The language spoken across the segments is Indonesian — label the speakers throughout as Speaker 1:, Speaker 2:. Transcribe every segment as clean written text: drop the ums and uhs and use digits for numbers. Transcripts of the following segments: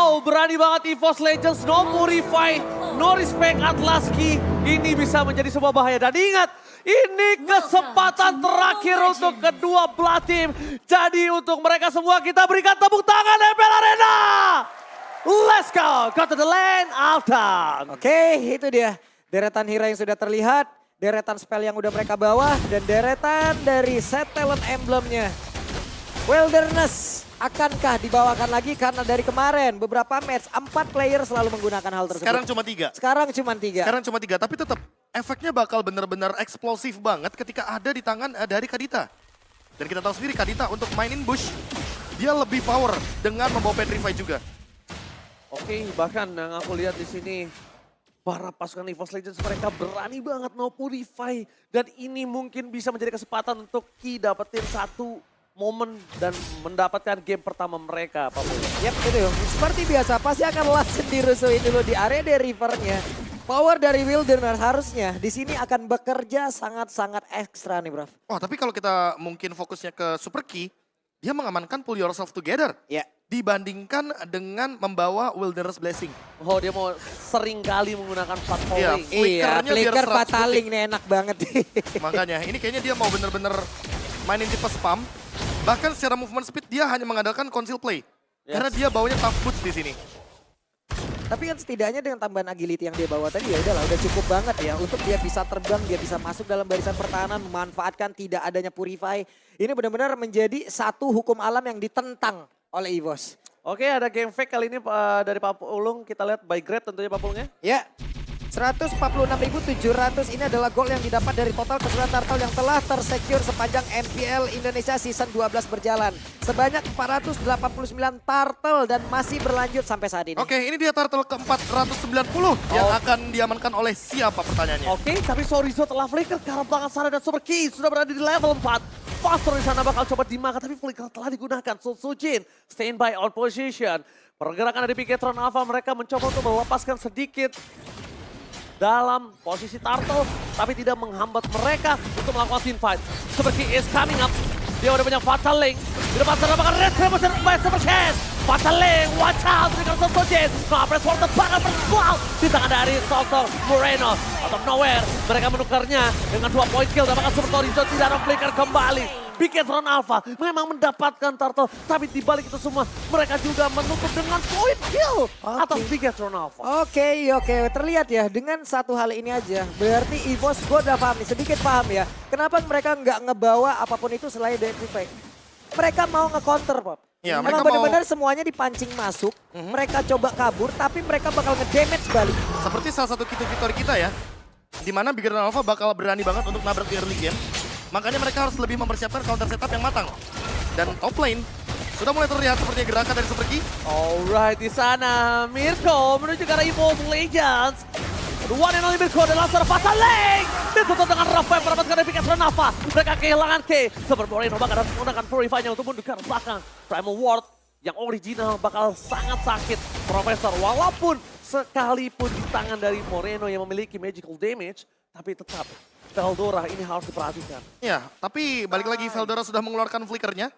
Speaker 1: Wow, berani banget EVOS Legends, no purify, no respect Atlaski. Ini bisa menjadi sebuah bahaya. Dan ingat, ini kesempatan terakhir untuk kedua belah tim. Jadi untuk mereka semua kita berikan tepuk tangan MPL Arena. Let's go to the lane, Altan.
Speaker 2: Oke, itu dia. Deretan hero yang sudah terlihat, deretan spell yang udah mereka bawa, dan deretan dari set talent emblemnya. Wilderness akankah dibawakan lagi karena dari kemarin beberapa match 4 player selalu menggunakan hal tersebut.
Speaker 3: Sekarang cuma 3.
Speaker 2: Sekarang cuma 3.
Speaker 3: Tapi tetap efeknya bakal benar-benar eksplosif banget ketika ada di tangan dari Kadita. Dan kita tahu sendiri Kadita untuk mainin Bush, dia lebih power dengan membawa Petrify juga.
Speaker 1: Oke, bahkan yang aku lihat di sini para pasukan EVOS Legends mereka berani banget no purify. Dan ini mungkin bisa menjadi kesempatan untuk Ki dapetin satu momen dan mendapatkan game pertama mereka, Pak Pul.
Speaker 2: Yap, itu. Seperti biasa, pasti akan langsung dirusuhin dulu di area dari rivernya. Power dari Wilderness harusnya di sini akan bekerja sangat-sangat ekstra nih, Bro.
Speaker 3: Wah, tapi kalau kita mungkin fokusnya ke Super Key, dia mengamankan pull yourself together.
Speaker 2: Ya.
Speaker 3: Dibandingkan dengan membawa Wilderness Blessing.
Speaker 1: Oh, dia mau sering kali menggunakan flat
Speaker 3: Iya,
Speaker 1: falling.
Speaker 3: flickernya biar
Speaker 2: flicker
Speaker 3: 100
Speaker 2: fataling nih enak banget.
Speaker 3: Makanya, ini kayaknya dia mau bener-bener mainin tipe spam. Bahkan secara movement speed dia hanya mengandalkan conceal play.
Speaker 1: Yes.
Speaker 3: Karena dia bawanya tough boots di sini.
Speaker 2: Tapi kan setidaknya dengan tambahan agility yang dia bawa tadi ya udahlah, udah cukup banget ya untuk dia bisa terbang, dia bisa masuk dalam barisan pertahanan, memanfaatkan tidak adanya purify. Ini benar-benar menjadi satu hukum alam yang ditentang oleh EVOS.
Speaker 1: Oke, ada game fake kali ini dari Pak Ulung. Kita lihat by grade tentunya Pak Ulungnya.
Speaker 2: Ya, 146.700 ini adalah gol yang didapat dari total keseluruhan turtle yang telah tersecure sepanjang MPL Indonesia Season 12 berjalan. Sebanyak 489 turtle dan masih berlanjut sampai saat ini.
Speaker 3: Oke, ini dia turtle ke-490 yang akan diamankan oleh siapa pertanyaannya.
Speaker 1: Oke, tapi Sorizo telah flicker ke arah belakang sana dan Super Key sudah berada di level 4. Faster di sana bakal coba dimakan, tapi flicker telah digunakan. Sujin stand by on position. Pergerakan dari Bigetron Alpha, mereka mencoba untuk melepaskan sedikit dalam posisi turtle, tapi tidak menghambat mereka untuk melakukan team fight. Super Key is coming up. Dia udah punya Fatal Link. Di depan sana bakal retribution by Super Chance. Fatal Link, watch out. Berikan Sojin. Ngapres for the banner bersual. Di tangan dari Sosok Moreno. Out of nowhere, mereka menukarnya dengan 2 point kill. Dan bakal Super Torizo tidak ada flicker kembali. Bigetron Alpha memang mendapatkan turtle, tapi di balik itu semua mereka juga menutup dengan point kill atas Bigetron Alpha.
Speaker 2: Oke, terlihat ya dengan satu hal ini aja. Berarti EVOS, gue udah paham nih, sedikit paham ya. Kenapa mereka nggak ngebawa apapun itu selain dari Purify. Mereka mau nge-counter, Pop.
Speaker 3: Ya,
Speaker 2: Emang
Speaker 3: mereka
Speaker 2: benar-benar semuanya dipancing masuk, mereka coba kabur, tapi mereka bakal nge-damage balik.
Speaker 3: Seperti salah satu victory kita ya, di mana Bigetron Alpha bakal berani banget untuk nabrak di early game. Makanya mereka harus lebih mempersiapkan counter setup yang matang. Dan top lane sudah mulai terlihat seperti gerakan dari Super Key.
Speaker 1: Alright, di sana Mirko menuju ke arah EVOS Legends. The one and only Mirko adalah seorang Fatal Link. Ditutup dengan Rafael mendapatkan dari Bigetron Alpha. Mereka kehilangan K. Super Moreno bakal menggunakan Purify-nya untuk mundur ke arah belakang. Primal Ward yang original bakal sangat sakit. Profesor walaupun sekalipun di tangan dari Moreno yang memiliki magical damage, tapi tetap Veldora ini harus diperhatikan.
Speaker 3: Ya, tapi balik lagi Veldora sudah mengeluarkan flickernya.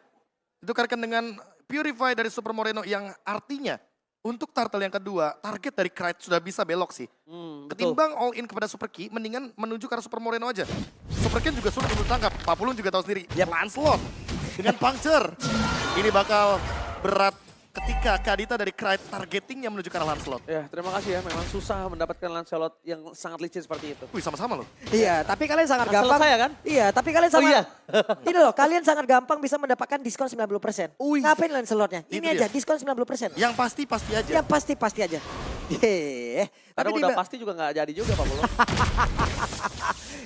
Speaker 3: Ditukarkan dengan Purify dari Super Moreno yang artinya untuk turtle yang kedua, target dari Knight sudah bisa belok sih. Ketimbang all in kepada Super Key, mendingan menuju ke arah Super Moreno aja. Super Key juga sulit untuk tangkap. Pak Pulung juga tahu sendiri. Lancelot dengan puncture. Ini bakal berat ketika Kadita dari Knight targetingnya menuju ke arah Lancelot.
Speaker 1: Ya, terima kasih ya. Memang susah mendapatkan Lancelot yang sangat licin seperti itu.
Speaker 3: Wih, sama-sama loh.
Speaker 2: Iya, tapi kalian sangat
Speaker 1: Lancelot
Speaker 2: gampang.
Speaker 1: saya kan?
Speaker 2: Iya, tapi kalian
Speaker 1: Oh
Speaker 2: sangat...
Speaker 1: iya.
Speaker 2: Ini loh, kalian sangat gampang bisa mendapatkan diskon 90%. Ngapain Lancelotnya?
Speaker 3: Itu
Speaker 2: Ini
Speaker 3: dia.
Speaker 2: aja, diskon 90%.
Speaker 3: Yang pasti-pasti aja.
Speaker 2: Yang pasti-pasti aja. Yeay.
Speaker 1: Kadang udah pasti juga nggak jadi juga Pak Pulung.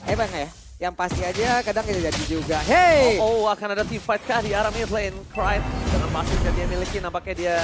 Speaker 2: Emang ya? Yang pasti aja kadang tidak jadi juga. Hey!
Speaker 1: Oh, akan ada team fight kah di arah mid lane. Cry dengan pasif yang dia miliki nampaknya dia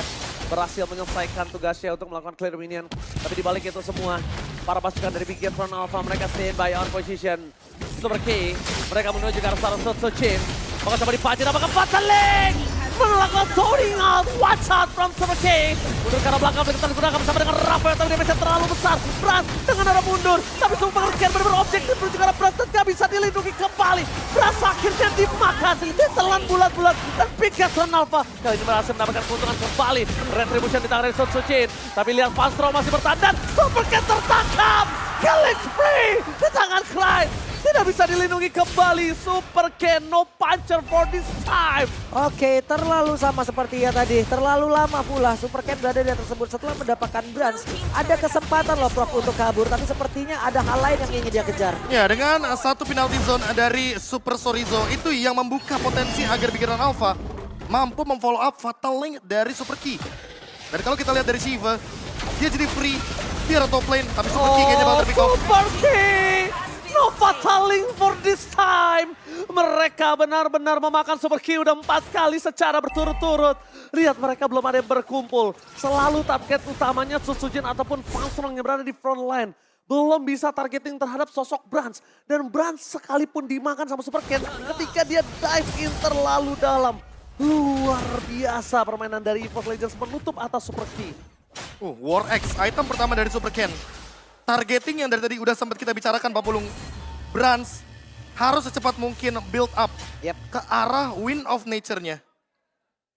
Speaker 1: berhasil menyelesaikan tugasnya untuk melakukan clear minion. Tapi di balik itu semua, para pasukan dari Bigetron Alpha mereka stand by on position. Super Key, mereka menuju ke arah Sujin. Bakal coba dipancing, apakah Fatal Link melakukan zoning out. watch out from Super King. Mundur ke arah belakang, Flicker digunakan bersama dengan Rafael, tapi damage terlalu besar. Brans dengan arah mundur, tapi Super King benar-benar objektif menuju ke arah Brans dan gak bisa dilindungi kembali. Brans akhirnya dimakan, ditelan bulat-bulat dan Bigetron Alpha kali ini berhasil mendapatkan keuntungan kembali. Retribution di tangan dari Sun Sujin, tapi lihat Fastro masih bertahan dan Super King tertangkap. Killing spree di tangan Clyde. Tidak bisa dilindungi kembali. Super Ken, no puncher for this time.
Speaker 2: Oke, terlalu sama seperti ya tadi. Terlalu lama pula Super Ken berada di atas tersebut setelah mendapatkan Brans. Ada kesempatan loh Prof untuk kabur, tapi sepertinya ada hal lain yang ingin dia kejar.
Speaker 3: Ya, dengan satu penalty zone dari Super Sorizo itu yang membuka potensi agar Bigetron Alpha mampu memfollow up Fatal Link dari Super Key. Dan kalau kita lihat dari Shiva, dia jadi free, dia top lane, tapi Super Key kayaknya bakal terpick off.
Speaker 1: Super Key! No Fatal Link for this time. Mereka benar-benar memakan Super Key udah 4 kali secara berturut-turut. Lihat mereka belum ada yang berkumpul. Selalu target utamanya Susujin ataupun Fangstrong yang berada di front line. Belum bisa targeting terhadap sosok Brans. Dan Brans sekalipun dimakan sama Super Ken ketika dia dive in terlalu dalam. Luar biasa permainan dari EVOS Legends menutup atas Super Key.
Speaker 3: War X, item pertama dari Super Ken. Targeting yang dari tadi udah sempat kita bicarakan Pak Pulung. Brans harus secepat mungkin build up ke arah Wind of Nature-nya.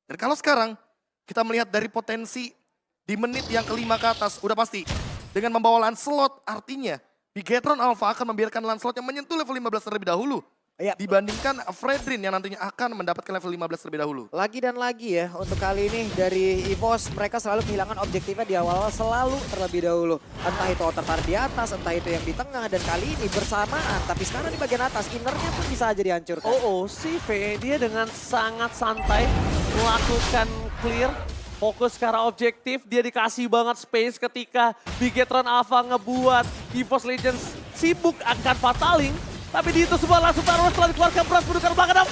Speaker 3: Dan kalau sekarang kita melihat dari potensi di menit yang kelima ke atas, udah pasti. Dengan membawa Lancelot artinya Bigetron Alpha akan membiarkan Lancelot yang menyentuh level 15 terlebih dahulu. Dibandingkan Fredrin yang nantinya akan mendapatkan level 15 terlebih dahulu.
Speaker 2: Lagi dan lagi ya, untuk kali ini dari EVOS mereka selalu kehilangan objektifnya di awal selalu terlebih dahulu. Entah itu outer bar di atas, entah itu yang di tengah, dan kali ini bersamaan. Tapi sekarang di bagian atas, innernya pun bisa aja dihancurkan.
Speaker 1: si V dia dengan sangat santai melakukan clear. Fokus ke arah objektif, dia dikasih banget space ketika Bigetron Alpha ngebuat EVOS Legends sibuk akan Fataling. Tapi di itu semua langsung taruh setelah dikeluarkan Brans menuju ke belakang dan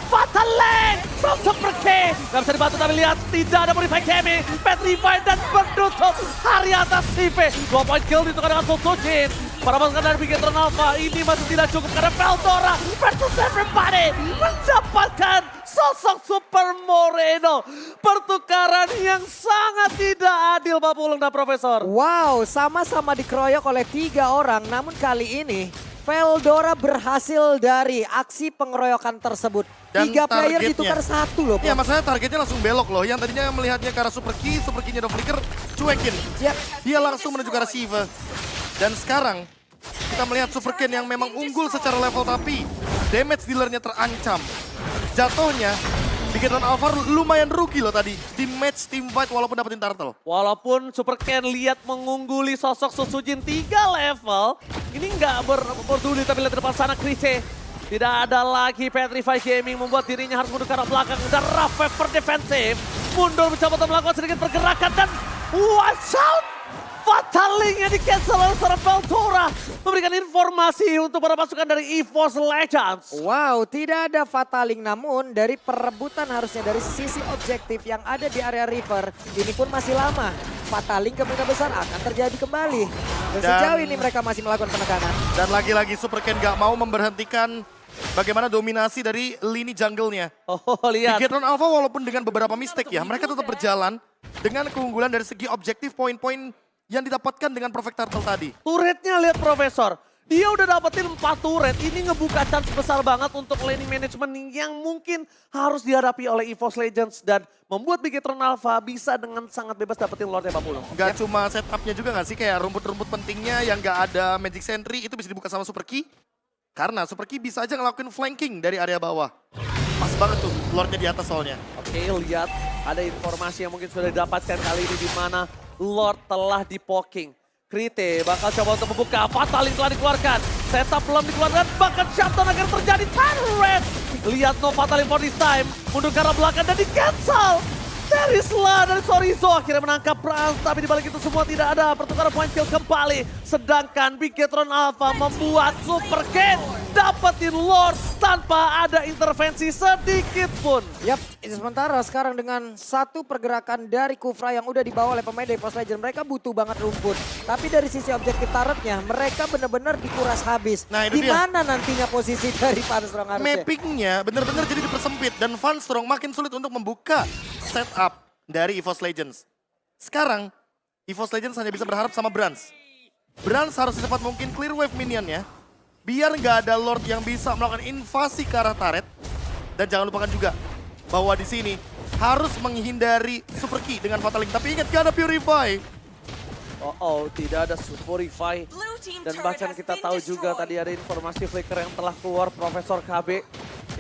Speaker 1: Fatal Lane from Super King. Gak bisa dibantu tapi lihat tidak ada Modify Gaming, Petrify dan menutup hari atas CV. 2 point kill ditukar dengan Susujin. Para pasukan dari Bigetron Alpha ini masih tidak cukup karena Veldora versus everybody mendapatkan sosok Super Moreno. Pertukaran yang sangat tidak adil Pak Pulung dan Profesor.
Speaker 2: Wow, sama-sama dikeroyok oleh 3 orang, namun kali ini Veldora berhasil dari aksi pengeroyokan tersebut.
Speaker 3: Dan
Speaker 2: 3 player
Speaker 3: targetnya
Speaker 2: ditukar 1 loh.
Speaker 3: Ya masalahnya targetnya langsung belok loh. Yang tadinya melihatnya ke arah Super Key-nya ada Flicker, cuekin. Dia langsung menuju ke arah Shiva. Dan sekarang kita melihat Super Ken yang memang unggul secara level tapi damage dealernya terancam. Jatuhnya Bigetron Alpha lumayan rugi loh tadi di match team fight walaupun dapetin turtle.
Speaker 1: Walaupun Super Ken lihat mengungguli sosok Susujin 3 level, ini nggak berduli tapi lihat di depan sana Krice. Tidak ada lagi Petrify Gaming membuat dirinya harus mundur ke arah belakang dan Rafael defensif. Mundur mencoba untuk melakukan sedikit pergerakan dan watch out! Fatal Link yang di-cancel oleh seorang Veldora. Memberikan informasi untuk para pasukan dari EVOS Legends.
Speaker 2: Wow, tidak ada Fatal Link, namun dari perebutan harusnya dari sisi objektif yang ada di area River, ini pun masih lama. Fatal Link kemungkinan besar akan terjadi kembali. Dan sejauh ini mereka masih melakukan penekanan.
Speaker 3: Dan lagi-lagi Super Ken gak mau memberhentikan bagaimana dominasi dari lini jungle-nya.
Speaker 1: Lihat.
Speaker 3: Bigetron Alpha walaupun dengan beberapa mistake ya, mereka tetap berjalan dengan keunggulan dari segi objektif poin-poin yang didapatkan dengan Perfect Turtle tadi.
Speaker 1: Turretnya lihat Profesor. Dia udah dapetin 4 turret. Ini ngebuka chance besar banget untuk laning management yang mungkin harus dihadapi oleh EVOS Legends. Dan membuat Bigetron Alpha bisa dengan sangat bebas dapetin Lordnya Pak Pulung.
Speaker 3: Gak cuma setupnya juga gak sih, kayak rumput-rumput pentingnya yang gak ada Magic Sentry itu bisa dibuka sama Super Key. Karena Super Key bisa aja ngelakuin flanking dari area bawah. Pas banget tuh Lordnya di atas soalnya.
Speaker 1: Oke, lihat ada informasi yang mungkin sudah didapatkan kali ini di mana Lord telah di-poking. Krite bakal coba untuk membuka, Fatal Link telah dikeluarkan. Setup belum dikeluarkan, bahkan shutdown agar terjadi turret. Lihat no Fatal Link for this time. Mundur ke arah belakang dan di-cancel. Terisla dari Sorizo akhirnya menangkap Brans, tapi di balik itu semua tidak ada pertukaran point kill kembali. Sedangkan Bigetron Alpha membuat Super Ken dapetin Lord tanpa ada intervensi sedikit pun.
Speaker 2: Yap, sementara sekarang dengan satu pergerakan dari Kufra yang udah dibawa oleh pemain dari EVOS Legends, mereka butuh banget rumput. Tapi dari sisi objektif turretnya, mereka benar-benar dikuras habis.
Speaker 3: Nah, itu
Speaker 2: di mana nantinya posisi dari Fangstrong harusnya?
Speaker 3: Mappingnya benar-benar jadi dipersempit dan Fangstrong makin sulit untuk membuka setup. dari EVOS Legends. Sekarang, EVOS Legends hanya bisa berharap sama Brans. Brans harus secepat mungkin clear wave minionnya, biar nggak ada Lord yang bisa melakukan invasi ke arah turret. Dan jangan lupakan juga bahwa di sini harus menghindari Super Key dengan Fatal Link. Tapi ingat, gak ada Purify.
Speaker 1: Tidak ada Superify. Dan bahkan kita tahu juga tadi ada informasi Flicker yang telah keluar Profesor KB.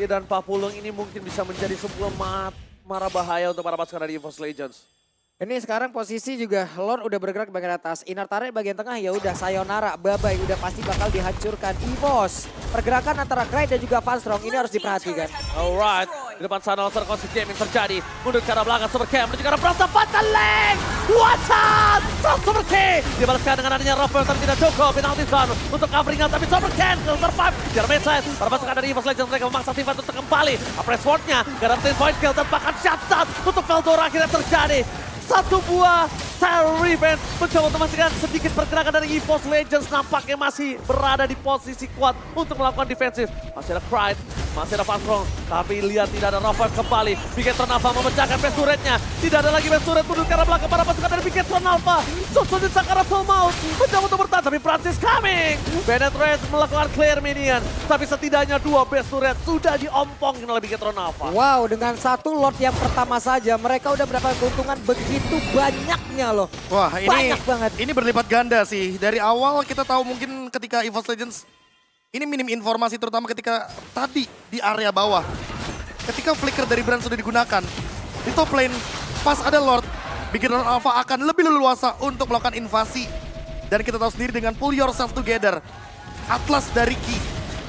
Speaker 1: Dan Papulung ini mungkin bisa menjadi sebuah mara bahaya untuk para pasukan dari EVOS Legends.
Speaker 2: Ini sekarang posisi juga Lord udah bergerak di bagian atas. Inner turret bagian tengah ya udah sayonara, bye-bye, udah pasti bakal dihancurkan. EVOS, pergerakan antara Cryde dan juga Vanstrong ini harus diperhatikan.
Speaker 1: Alright, di depan sana laser konsep game yang terjadi. Mundur ke arah belakang Super Cam, menuju ke arah Brasa Fatal Link. What's up? Super K dibalaskan dengan adanya Robert, tapi tidak cukup. Penalty zone untuk covering out, tapi Super Cam survive. Di arah midline, para pasukan dari EVOS Legends mereka memaksa Tifa untuk kembali. Press ward-nya, garanti point kill dan bahkan shutdown untuk Veldora akhirnya terjadi. Satu buah Tile Revenge mencoba untuk memastikan sedikit pergerakan dari EVOS Legends. Nampaknya masih berada di posisi kuat untuk melakukan defensif. Masih ada Cryde, masih ada Vanstrong. Tapi lihat tidak ada Rafael kembali. Bigetron Alpha memecahkan base turret-nya. Tidak ada lagi base turret mundur ke arah belakang para pasukan dari Bigetron Alpha. Susunin Sakara Full Mount mencoba untuk bertahan. Tapi Francis coming. Bennett Red melakukan clear minion. Tapi setidaknya 2 base turret sudah diompongin oleh Bigetron Alpha.
Speaker 2: Wow, dengan 1 Lord yang pertama saja mereka udah mendapatkan keuntungan begitu banyaknya loh.
Speaker 3: Wah,
Speaker 2: Banyak banget.
Speaker 3: Ini berlipat ganda sih. Dari awal kita tahu mungkin ketika EVOS Legends ini minim informasi, terutama ketika tadi di area bawah. Ketika flicker dari Brand sudah digunakan, di top lane pas ada Lord, Bigetron Alpha akan lebih leluasa untuk melakukan invasi. Dan kita tahu sendiri dengan pull yourself together, Atlas dari Ki,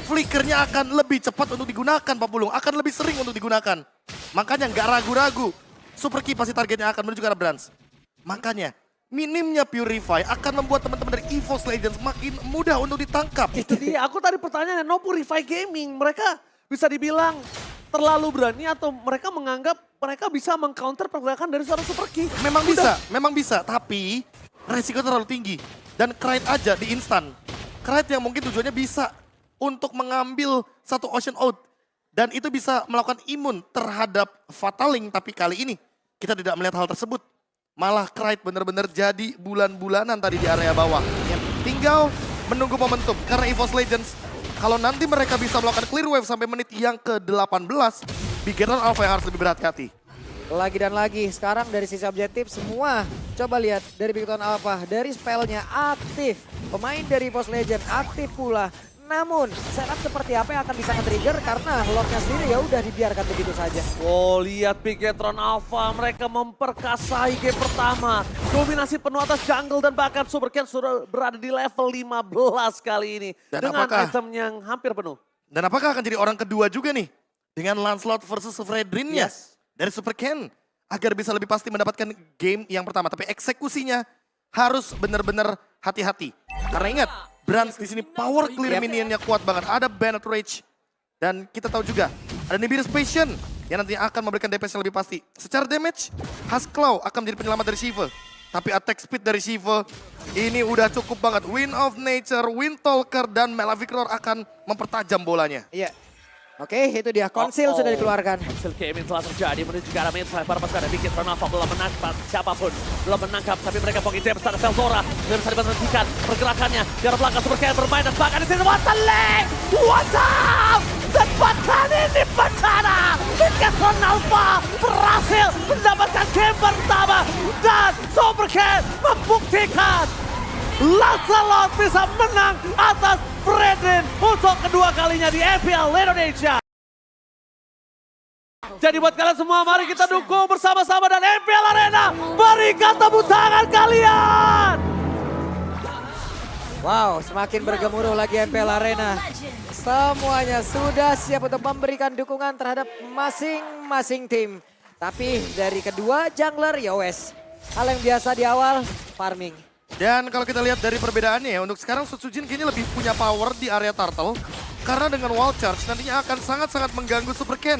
Speaker 3: flickernya akan lebih cepat untuk digunakan Pak Pulung, akan lebih sering untuk digunakan. Makanya nggak ragu-ragu, Super Key pasti targetnya akan menuju ke arah Brand. Makanya minimnya Purify akan membuat teman-teman dari EVOS Legends makin mudah untuk ditangkap.
Speaker 1: Itu dia, aku tadi pertanyaannya, no Purify Gaming. Mereka bisa dibilang terlalu berani atau mereka menganggap mereka bisa mengcounter pergerakan dari seorang Super Key.
Speaker 3: Memang bisa, tapi resiko terlalu tinggi. Dan Cryde aja di instan. Cryde yang mungkin tujuannya bisa untuk mengambil satu Ocean Out. Dan itu bisa melakukan imun terhadap Fatal Link, tapi kali ini kita tidak melihat hal tersebut. Malah Cryde benar-benar jadi bulan-bulanan tadi di area bawah. Tinggal menunggu momentum. Karena EVOS Legends, kalau nanti mereka bisa melakukan clear wave sampai menit yang ke-18, Bigetron Alpha yang harus lebih berhati-hati.
Speaker 2: Lagi dan lagi, sekarang dari sisi objektif semua. Coba lihat dari Bigetron Alpha, dari spellnya aktif. Pemain dari EVOS Legends aktif pula. Namun setup seperti apa yang akan bisa nge-trigger karena Lordnya sendiri ya udah dibiarkan begitu saja.
Speaker 1: Oh, lihat Bigetron Alpha, mereka memperkasai game pertama. Dominasi penuh atas jungle dan bahkan Super Ken sudah berada di level 15 kali ini.
Speaker 3: Dan
Speaker 1: dengan
Speaker 3: apakah-
Speaker 1: item yang hampir penuh.
Speaker 3: Dan apakah akan jadi orang kedua juga nih? Dengan Lancelot versus Fredrin-nya dari Super Ken. Agar bisa lebih pasti mendapatkan game yang pertama. Tapi eksekusinya harus benar-benar hati-hati. Karena ingat, Brans di sini power clear minionnya kuat banget. Ada Bennett Rage. Dan kita tahu juga ada Nibiru's Passion yang nantinya akan memberikan DPS yang lebih pasti. Secara damage, Husklaw akan menjadi penyelamat dari Shiva. Tapi attack speed dari Shiva ini udah cukup banget. Wind of Nature, Wind Talker, dan Malavictor akan mempertajam bolanya.
Speaker 2: Iya. Oke, itu dia. Konsil sudah dikeluarkan.
Speaker 1: Konsil gaming telah terjadi menuju ke arah main side. Para pasukan Bigetron Alpha belum menangkap siapapun. Belum menangkap, tapi mereka pocket depth pada Veldora. Tidak bisa diberhentikan pergerakannya. Di arah belakang Super Ken bermain dan bahkan di sini Fatal Link. What's up? Dan bahkan ini bencana. Bigetron Alpha berhasil mendapatkan game pertama. Dan Super Ken membuktikan Lancelot bisa menang atas Fredrin untuk kedua kalinya di MPL Indonesia. Jadi buat kalian semua, mari kita dukung bersama-sama dan MPL Arena. Berikan tepuk tangan kalian.
Speaker 2: Wow, semakin bergemuruh lagi MPL Arena. Semuanya sudah siap untuk memberikan dukungan terhadap masing-masing tim. Tapi dari kedua jungler ya wes. Hal yang biasa di awal, farming.
Speaker 3: Dan kalau kita lihat dari perbedaannya ya, untuk sekarang Sutsujin kayaknya lebih punya power di area turtle. Karena dengan wall charge nantinya akan sangat-sangat mengganggu Super Ken.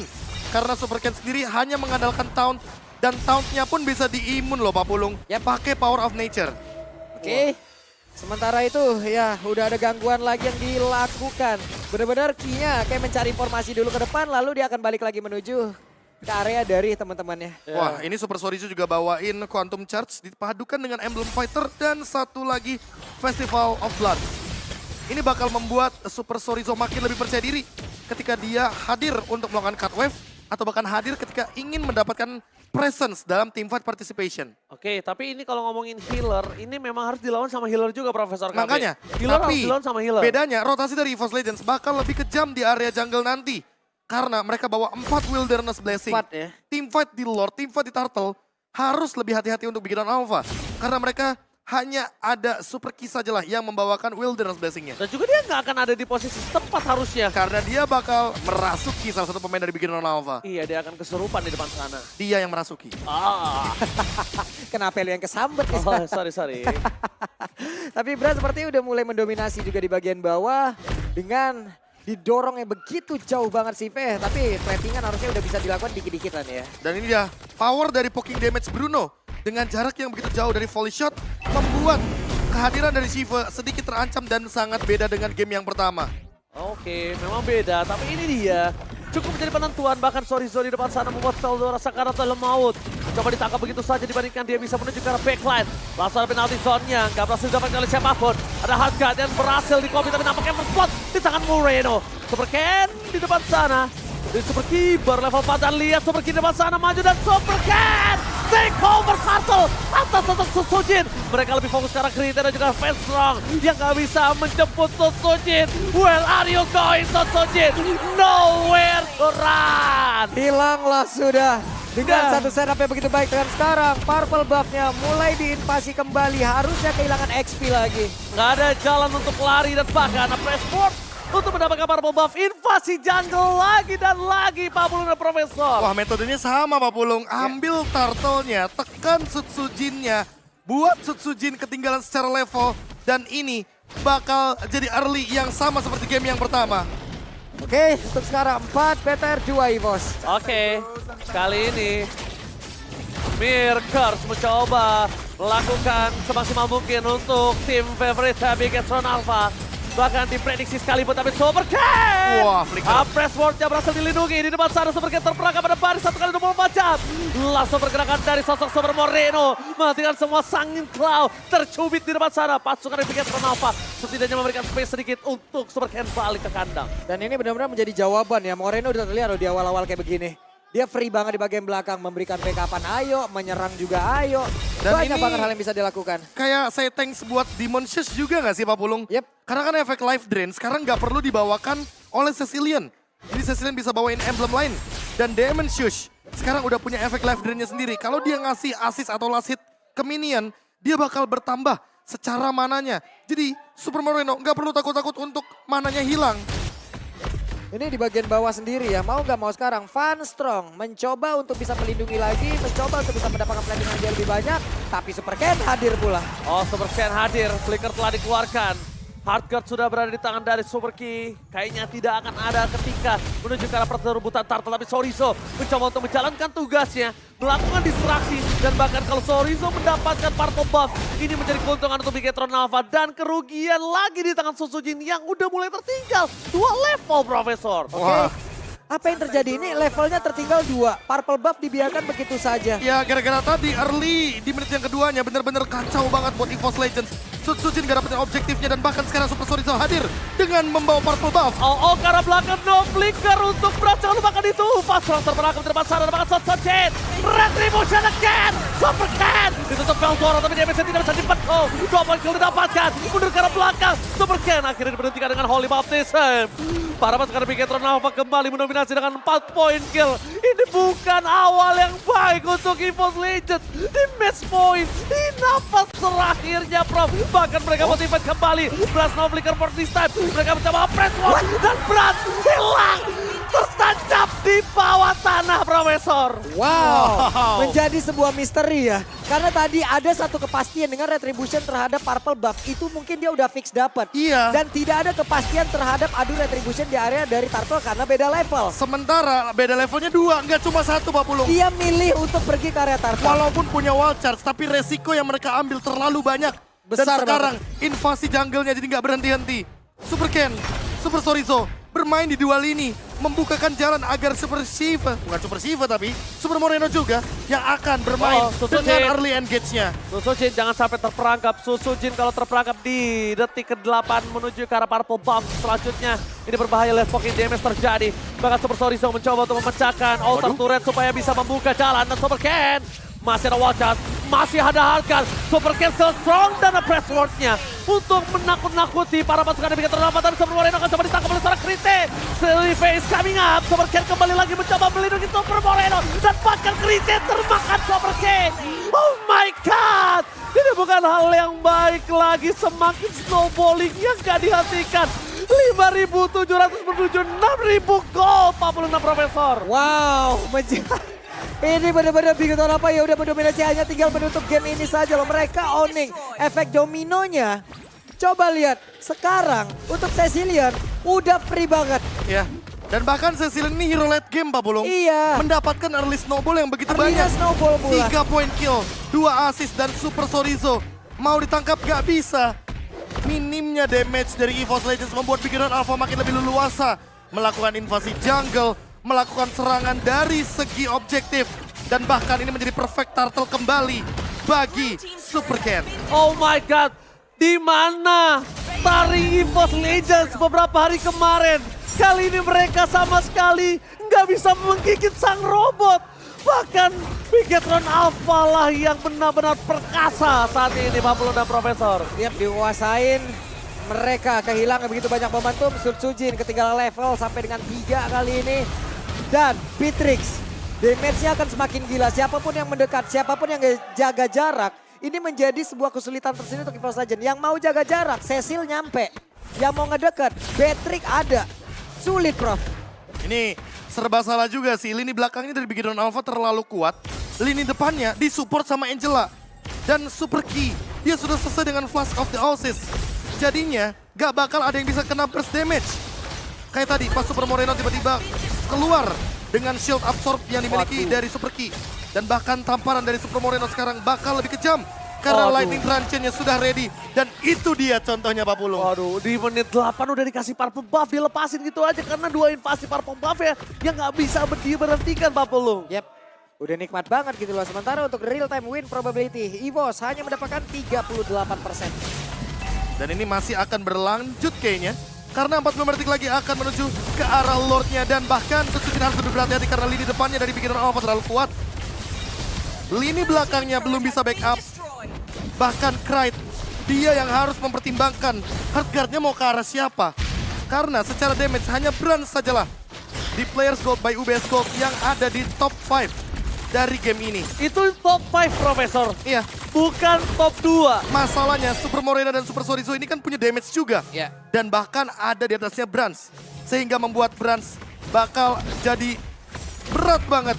Speaker 3: Karena Super Ken sendiri hanya mengandalkan taunt. Dan tauntnya pun bisa diimun loh Pak Pulung. Ya pakai power of nature.
Speaker 2: Oke. Sementara itu ya udah ada gangguan lagi yang dilakukan. Benar-benar Kinya kayak mencari informasi dulu ke depan lalu dia akan balik lagi menuju ke area dari teman-temannya.
Speaker 3: Wah, ini Super Sorizo juga bawain Quantum Charge dipadukan dengan Emblem Fighter dan satu lagi Festival of Blood. Ini bakal membuat Super Sorizo makin lebih percaya diri ketika dia hadir untuk melakukan cut wave atau bahkan hadir ketika ingin mendapatkan presence dalam teamfight participation.
Speaker 1: Oke, tapi ini kalau ngomongin healer, ini memang harus dilawan sama healer juga Profesor KB.
Speaker 3: Makanya,
Speaker 1: healer harus
Speaker 3: tapi
Speaker 1: dilawan sama healer.
Speaker 3: bedanya rotasi dari EVOS Legends bakal lebih kejam di area jungle nanti. Karena mereka bawa 4 Wilderness Blessing.
Speaker 2: 4 ya.
Speaker 3: Teamfight di Lord, teamfight di Turtle harus lebih hati-hati untuk bikinan Alpha. Karena mereka hanya ada Super Key saja lah yang membawakan Wilderness Blessing-nya.
Speaker 1: Dan juga dia nggak akan ada di posisi tempat harusnya.
Speaker 3: Karena dia bakal merasuki salah satu pemain dari bikinan Alpha.
Speaker 1: Iya, dia akan kesurupan di depan sana.
Speaker 3: Dia yang merasuki.
Speaker 1: Ah,
Speaker 2: Kenapa lu yang kesambet nih?
Speaker 1: oh, sorry.
Speaker 2: Tapi Bra sepertinya udah mulai mendominasi juga di bagian bawah dengan didorongnya begitu jauh banget sih Veh. Tapi tracking-an harusnya udah bisa dilakukan dikit-dikit lah nih ya.
Speaker 3: Dan ini dia power dari poking damage Bruno. Dengan jarak yang begitu jauh dari volley shot membuat kehadiran dari Shiva sedikit terancam dan sangat beda dengan game yang pertama.
Speaker 1: Oke, memang beda. Tapi ini dia. Cukup menjadi penentuan. Bahkan Sorizo di depan sana membuat Veldora sekarang telah maut. Coba ditangkap begitu saja dibandingkan dia bisa menuju ke arah backline. Langsung ada penalti zone-nya. Gak berhasil didapatkan oleh siapapun. Ada Hardguard yang berhasil di-copy tapi nampaknya berspot di tangan Moreno. Super Ken di depan sana. Di Super Keeper level 4 dan lihat Super Ken di depan sana maju dan Super Ken take over Turtle atas Sutsujin. Mereka lebih fokus ke arah Krita dan juga Fans Strong yang gak bisa menjemput Sutsujin. Where are you going Sutsujin? Nowhere to run.
Speaker 2: Hilanglah sudah. Dengan
Speaker 1: Dah.
Speaker 2: satu setup yang begitu baik dengan sekarang. Purple buff-nya mulai diinvasi kembali. Harusnya kehilangan XP lagi.
Speaker 1: Nggak ada jalan untuk lari dan bahkan press forward untuk mendapatkan purple buff. Invasi jungle lagi dan lagi Pak Pulung dan Profesor.
Speaker 3: Wah, metodenya sama Pak Pulung. Ambil turtle-nya, tekan Sutsujin-nya, buat Sutsujin ketinggalan secara level. Dan ini bakal jadi early yang sama seperti game yang pertama.
Speaker 2: Oke, untuk sekarang 4 BTR 2 EVOS.
Speaker 1: Oke, kali ini Mirkers mencoba melakukan semaksimal mungkin untuk tim favorite Bigetron Alpha. Bahkan diprediksi sekalipun tapi Super Ken!
Speaker 3: Wah, flicker.
Speaker 1: Press wardnya berhasil dilindungi di depan sana. Super Ken terperangkap pada baris 1 kali 24 jam. Langsung pergerakan dari sosok Super Moreno. Menghentikan semua Sangin Cloud. Tercubit di depan sana. Pasukan dari Bigetron Alpha setidaknya memberikan space sedikit untuk Super Ken balik ke kandang.
Speaker 2: Dan ini benar-benar menjadi jawaban ya. Moreno udah terlihat loh di awal-awal kayak begini. Dia free banget di bagian belakang, memberikan backupan ayo, menyerang juga ayo.
Speaker 3: Dan
Speaker 2: Banyak
Speaker 3: ini-
Speaker 2: banget hal yang bisa dilakukan.
Speaker 3: Kayak saya thanks buat Demon Shush juga gak sih Pak Pulung?
Speaker 2: Yep.
Speaker 3: Karena kan efek life drain sekarang nggak perlu dibawakan oleh Cecilian. Jadi Cecilian bisa bawain emblem lain. Dan Demon Shush sekarang udah punya efek life drainnya sendiri. Kalau dia ngasih assist atau last hit ke minion, dia bakal bertambah secara mananya. Jadi Super Moreno nggak perlu takut-takut untuk mananya hilang.
Speaker 2: Ini di bagian bawah sendiri ya, mau nggak mau sekarang Van Strong mencoba untuk bisa melindungi lagi, mencoba untuk bisa mendapatkan planting yang jauh lebih banyak. Tapi Super Ken hadir pula.
Speaker 1: Oh, Super Ken hadir. Flicker telah dikeluarkan. Hardguard sudah berada di tangan dari Super Key. Kayaknya tidak akan ada ketika menuju ke arah perebutan Turtle. Tapi Sorizo mencoba untuk menjalankan tugasnya. Melakukan distraksi. Dan bahkan kalau Sorizo mendapatkan purple buff. Ini menjadi keuntungan untuk Bigetron Alpha. Dan kerugian lagi di tangan Sutsujin yang udah mulai tertinggal. 2 level, Profesor.
Speaker 3: Wah.
Speaker 2: Apa yang terjadi ini? Levelnya tertinggal 2. Purple buff dibiarkan begitu saja.
Speaker 3: Ya gara-gara tadi early di menit yang keduanya bener-bener kacau banget buat EVOS Legends. Sutsujin gak dapetin objektifnya dan bahkan sekarang Super Sorizo hadir dengan membawa purple buff.
Speaker 1: Oh, ke arah belakang, no flicker untuk Bras. Jangan lupakan itu. Pas Strong terperangkap di depan sana, bahkan Sutsujin. Retribution again. Super Ken. Ditutup Veldora, tapi dia tidak bisa dipenuh. 2 poin kill didapatkan. Mundur ke arah belakang. Super Ken akhirnya diberhentikan dengan Holy Baptism. Para pasukan Bigetron Alpha kembali mendominasi dengan 4 poin kill. Ini bukan awal yang baik untuk EVOS Legends. Di match point, di nafas terakhirnya Prof. Bahkan mereka motivate kembali. Bras no flicker for this time. Mereka mencoba press wall dan Bras hilang. Tertancap di bawah tanah, Profesor.
Speaker 2: Wow, menjadi sebuah misteri ya. Karena tadi ada satu kepastian dengan retribution terhadap purple buff. Itu mungkin dia udah fix dapat.
Speaker 3: Iya.
Speaker 2: Dan tidak ada kepastian terhadap adu retribution di area dari Turtle karena beda level.
Speaker 3: Sementara beda levelnya 2, nggak cuma 1 Pak Pulung.
Speaker 2: Dia milih untuk pergi ke area Turtle.
Speaker 3: Walaupun punya wall charge, tapi resiko yang mereka ambil terlalu banyak.
Speaker 2: Besar
Speaker 3: Dan sekarang invasi jungle-nya jadi nggak berhenti-henti. Super Ken, Super Sorizo bermain di dua lini, membukakan jalan agar Super Shiva, bukan Super Shiva tapi Super Moreno juga yang akan bermain dengan early engage-nya.
Speaker 1: Susujin jangan sampai terperangkap. Susujin kalau terperangkap di detik ke-8 menuju ke arah Purple Bomb. Selanjutnya ini berbahaya, left pocket damage terjadi. Bahkan Super Sorizo mencoba untuk memecahkan Altar Turret supaya bisa membuka jalan. Dan Super Ken masih ada watch out, masih ada Harkan. Super Ken so strong dan press ward-nya untuk menakut-nakuti para pasukan di Bigetron Alpha. Dan Super Moreno akan coba ditangkap oleh seorang Krite. Silly face coming up. Super Ken kembali lagi mencoba melindungi Super Moreno. Dan bahkan Krite termakan Super Ken. Oh my god! Ini bukan hal yang baik lagi. Semakin snowballing yang gak dihentikan. 5.700 menuju 6.000 gold. 46 Profesor.
Speaker 2: Wow, ini benar-benar Bigetron apa ya udah mendominasi, hanya tinggal menutup game ini saja loh. Mereka owning efek dominonya. Coba lihat sekarang untuk Cecilion udah free banget.
Speaker 3: Ya. Dan bahkan Cecilion ini hero late game Pak Pulung.
Speaker 2: Iya.
Speaker 3: Mendapatkan early snowball yang begitu
Speaker 2: Early
Speaker 3: banyak.
Speaker 2: snowball pula.
Speaker 3: 3 point kill, 2 assist dan Super Sorizo. Mau ditangkap gak bisa. Minimnya damage dari EVOS Legends membuat Bigetron Alpha makin lebih leluasa melakukan invasi jungle, melakukan serangan dari segi objektif. Dan bahkan ini menjadi perfect turtle kembali bagi Super Ken.
Speaker 1: Oh my god, di mana taring EVOS Legends beberapa hari kemarin? Kali ini mereka sama sekali nggak bisa menggigit sang robot. Bahkan Bigetron Alpha lah yang benar-benar perkasa saat ini, Pak Pulung dan Profesor.
Speaker 2: Tiap dikuasain, mereka kehilangan begitu banyak momentum. Sutsujin ketinggalan level sampai dengan 3 kali ini. Dan Beatrix, damage-nya akan semakin gila. Siapapun yang mendekat, siapapun yang jaga jarak, ini menjadi sebuah kesulitan tersendiri untuk EVOS Legends. Yang mau jaga jarak, Cecil nyampe. Yang mau ngedeket, Beatrix ada. Sulit, Prof.
Speaker 3: Ini serba salah juga sih. Lini belakangnya dari Bigetron Alpha terlalu kuat. Lini depannya disupport sama Angela. Dan Super Key, dia sudah selesai dengan Flask of the Oasis. Jadinya gak bakal ada yang bisa kena burst damage. Kayak tadi pas Super Moreno tiba-tiba keluar dengan shield absorb yang dimiliki dari Super Key. Dan bahkan tamparan dari Super Moreno sekarang bakal lebih kejam. Karena Lightning Truncheon-nya sudah ready. Dan itu dia contohnya Pak Pulung.
Speaker 1: Waduh, di menit 8 udah dikasih purple buff, dilepasin gitu aja karena 2 invasi purple buff ya yang nggak bisa diberhentikan Pak Pulung.
Speaker 2: Yep. Udah nikmat banget gitu loh. Sementara untuk real time win probability, EVOS hanya mendapatkan 38%.
Speaker 3: Dan ini masih akan berlanjut kayaknya. Karena 40 detik lagi akan menuju ke arah Lordnya. Dan bahkan Sutsujin harus lebih berhati-hati karena lini depannya dari Bigetron Alpha terlalu kuat. Lini belakangnya belum bisa backup. Bahkan Krite, dia yang harus mempertimbangkan Heartguard-nya mau ke arah siapa. Karena secara damage hanya Brand sajalah di Players Gold by UBS Gold yang ada di top 5 dari game ini.
Speaker 1: Itu top 5 Profesor,
Speaker 3: Iya,
Speaker 1: bukan top 2.
Speaker 3: masalahnya Super Moreno dan Super Sorizo ini kan punya damage juga.
Speaker 2: Iya.
Speaker 3: Dan bahkan ada di atasnya Brans. Sehingga membuat Brans bakal jadi berat banget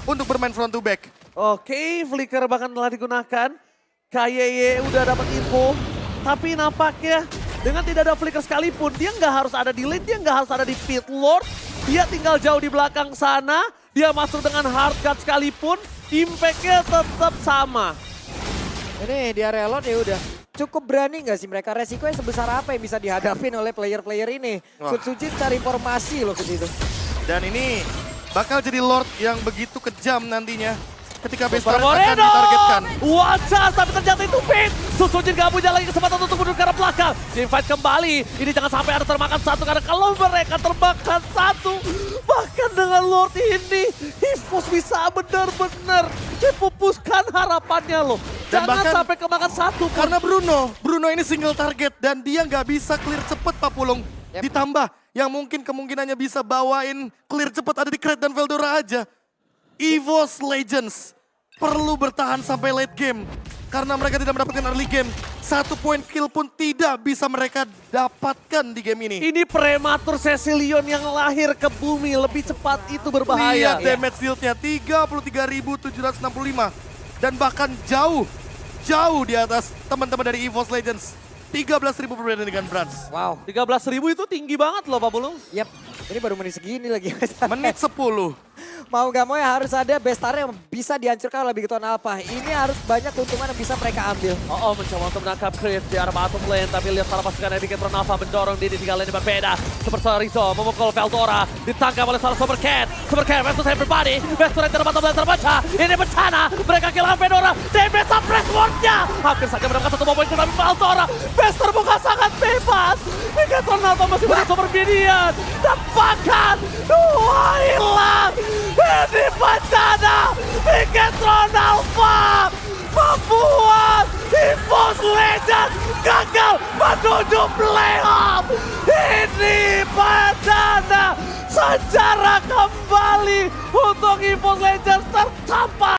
Speaker 3: untuk bermain front to back.
Speaker 1: Oke, flicker bahkan telah digunakan. KYY udah dapat info, tapi nampaknya dengan tidak ada flicker sekalipun, dia nggak harus ada di lane, dia nggak harus ada di pit lord. Dia tinggal jauh di belakang sana, dia masuk dengan hard guard sekalipun, impact-nya tetap sama.
Speaker 2: Ini di area lord ya udah. Cukup berani nggak sih mereka? Resikonya sebesar apa yang bisa dihadapin oleh player-player ini?
Speaker 3: Wah.
Speaker 2: Sutsujin cari informasi loh ke situ.
Speaker 3: Dan ini bakal jadi Lord yang begitu kejam nantinya. Ketika base
Speaker 1: Super
Speaker 3: turret akan
Speaker 1: Moreno!
Speaker 3: ditargetkan.
Speaker 1: Wajah, tapi ternyata itu pin. Susujin gak punya lagi kesempatan untuk mundur ke arah belakang. Teamfight kembali. Ini jangan sampai ada termakan satu, karena kalau mereka termakan satu, bahkan dengan Lord ini, EVOS bisa benar-benar dipupuskan harapannya loh.
Speaker 3: Dan
Speaker 1: Jangan
Speaker 3: bahkan-
Speaker 1: sampai kemakan satu pun.
Speaker 3: Karena Bruno ini single target dan dia nggak bisa clear cepet Pak Pulung.
Speaker 2: Yep.
Speaker 3: Ditambah yang mungkin kemungkinannya bisa bawain clear cepet ada di Krite dan Veldora aja. EVOS Legends perlu bertahan sampai late game. Karena mereka tidak mendapatkan early game. 1 point kill pun tidak bisa mereka dapatkan di game ini.
Speaker 1: Ini prematur Cecilion yang lahir ke bumi lebih cepat itu berbahaya.
Speaker 3: Lihat damage deal-nya 33.765. Dan bahkan jauh di atas teman-teman dari EVOS Legends. 13.000 perbedaan dengan Brans.
Speaker 2: Wow.
Speaker 1: 13.000 itu tinggi banget loh Pak Pulung.
Speaker 2: Yep. Ini baru menit segini lagi.
Speaker 3: Menit 10.
Speaker 2: Mau gak mau ya harus ada bestar yang bisa dihancurkan oleh Big Ton Alpha. Ini harus banyak keuntungan yang bisa mereka ambil.
Speaker 1: Mencoba untuk menangkap Chris di arah bottom lane. Tapi lihat salah pasukan dari Bigetron Alpha mendorong Didi 3 lane berbeda. Super Rizzo memukul Veldora. Ditangkap oleh salah Super Cat. Super Cat versus everybody. Bestor yang bottom lane terbaca. Ini bencana. Mereka kehilangan Fedora. DB suppress wardnya. Hampir saja mendapatkan satu momen tapi Veldora. Bestor bukan sangat bebas. Bigetron Alpha masih punya Super Minion. Tepakan. 2 hilang. Ini bencana. Bigetron Alpha membuat Impulse Legend gagal menuju playoff. Ini bencana. Sejarah kembali untuk Impulse Legends tercapai.